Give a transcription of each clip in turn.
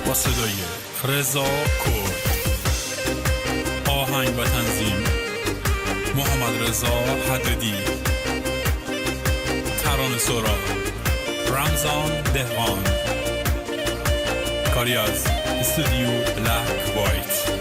با صدای رضا کرد، آهنگ و تنظیم محمد رضا حددی، ترانه سرا رمضان دهقان، کاری از استودیو بلک وایت.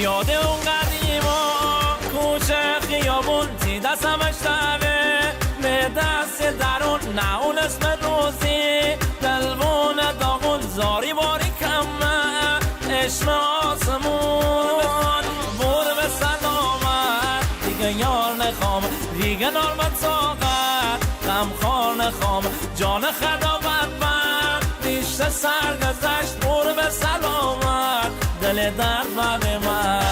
یاد اون قدیما کوچه خیابون تی دستمش تبه به دست درون نه اون اسم روزی دلبون داغون زاری باری کمه عشق آسمون بور به سلامت دیگه یار نخوام دیگه نارمت ساقت غمخوار نخوام جان خدا بدبخت دیشت سرگذشت بور به سلامت دل درد به من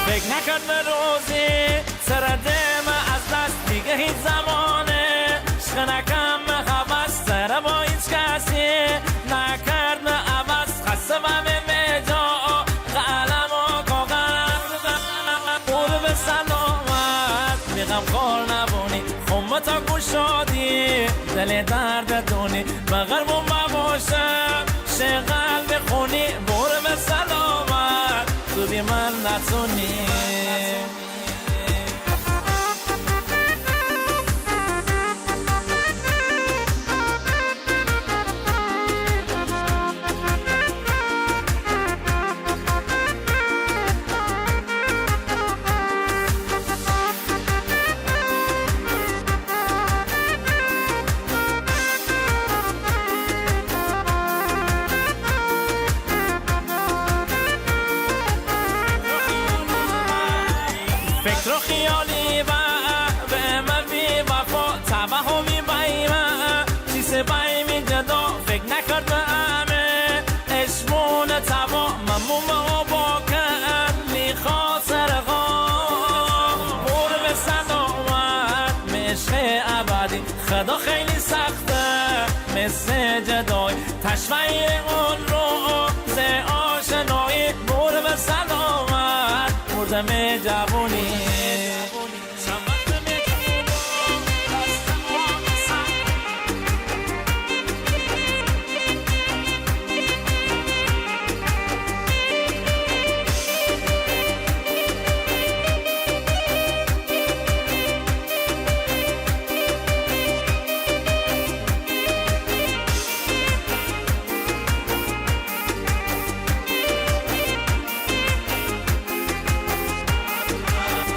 فکر نکرد به روزی سردم از دست دیگه هیچ زمانه عشق نکم حوث سر با هیچ کسی نکرد عوض خسته و به جا قلم و کاغذ برو به سلامت میغم کار نبونی خمه تا گوشادی دل درد دونی بغرمون مباشم شغل بخونی برو به سلامت تو بی من نتونی فکر و خیالی و به من بی وفا توهمی بایمه چیز بایمی جدا فکر نکرد به همه عشقون توا مموم و با کن میخواد سرقا بور به سلامت عشق ابدی خدا خیلی سخته مثل جدای تشویق اون رو ز آشنایی بور به سلامت مردم جوونی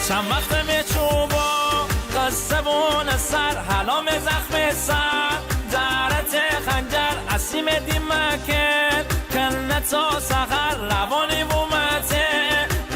چند وقت می چوبا قصه بون سر حلام زخم سر درت خنجر اسیم دیمکل کنه تا سخر روانی بومته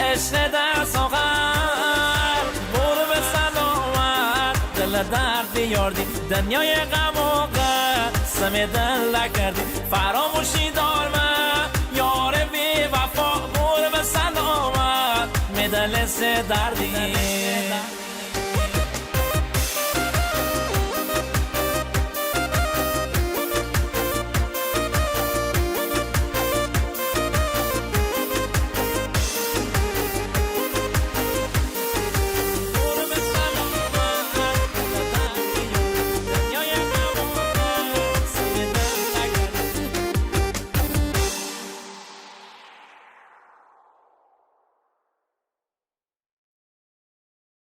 عشق در ساغر برو به سلامت دل درد بیاردی دنیای غم و قسم دل نکردی فراموشی دارم یار بی وفا برو به سلامت دل سه دردی